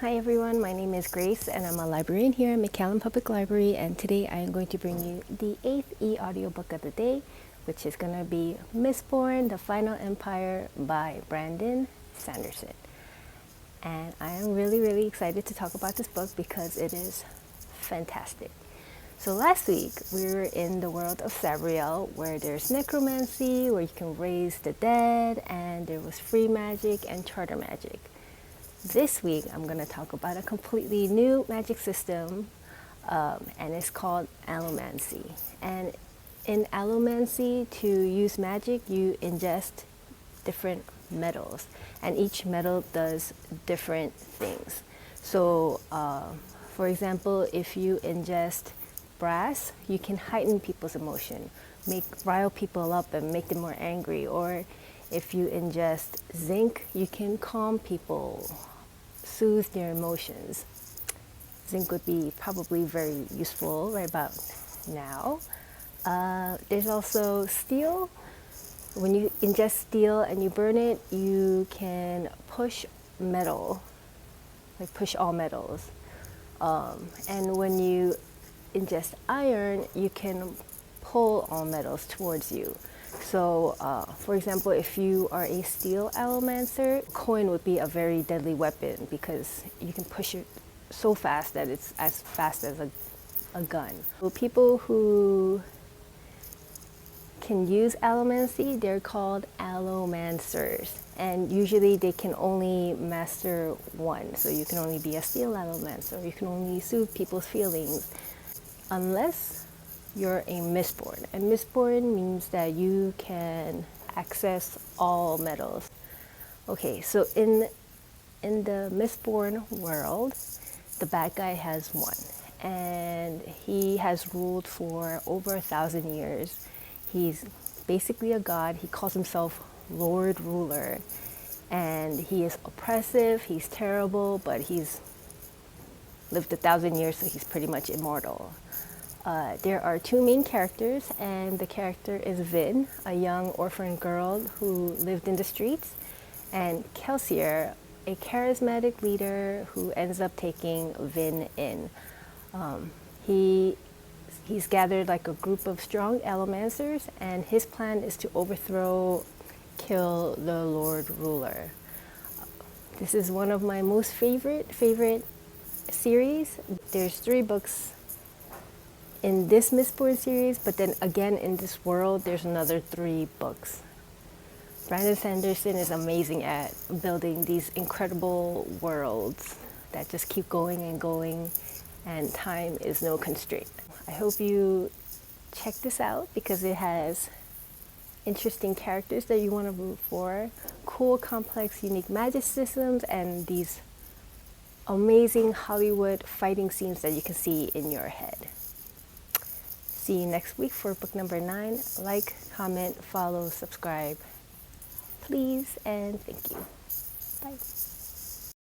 Hi everyone, my name is Grace and I'm a librarian here at McAllen Public Library, and today I am going to bring you the 8th eAudiobook of the day, which is going to be Mistborn, The Final Empire by Brandon Sanderson. And I am really excited to talk about this book because it is fantastic. So last week we were in the world of Sabriel, where there's necromancy, where you can raise the dead, and there was free magic and charter magic. This week, I'm going to talk about a completely new magic system, and it's called Allomancy. And in Allomancy, to use magic, you ingest different metals, and each metal does different things. So, for example, if you ingest brass, you can heighten people's emotion, rile people up and make them more angry. Or if you ingest zinc, you can calm people, soothe their emotions. Zinc would be probably very useful right about now. There's also steel. When you ingest steel and you burn it, you can push metal, like push all metals. And when you ingest iron, you can pull all metals towards you. So, for example, if you are a steel allomancer, coin would be a very deadly weapon because you can push it so fast that it's as fast as a gun. So people who can use allomancy, they're called allomancers, and usually they can only master one. So you can only be a steel allomancer, you can only soothe people's feelings, unless you're a Mistborn. And Mistborn means that you can access all metals. Okay, so in the Mistborn world, the bad guy has won, and he has ruled for over 1,000 years. He's basically a god. He calls himself Lord Ruler, and he is oppressive, he's terrible, but he's lived 1,000 years, so he's pretty much immortal. There are two main characters, and the character is Vin, a young orphan girl who lived in the streets, and Kelsier, a charismatic leader who ends up taking Vin in. He's gathered like a group of strong allomancers, and his plan is to kill the Lord Ruler. This is one of my most favorite series. There's 3 books in this Mistborn series, but then again in this world, there's another 3 books. Brandon Sanderson is amazing at building these incredible worlds that just keep going and going, and time is no constraint. I hope you check this out because it has interesting characters that you want to root for, cool, complex, unique magic systems, and these amazing Hollywood fighting scenes that you can see in your head. See you next week for book number 9. Like, comment, follow, subscribe, please, and thank you. Bye.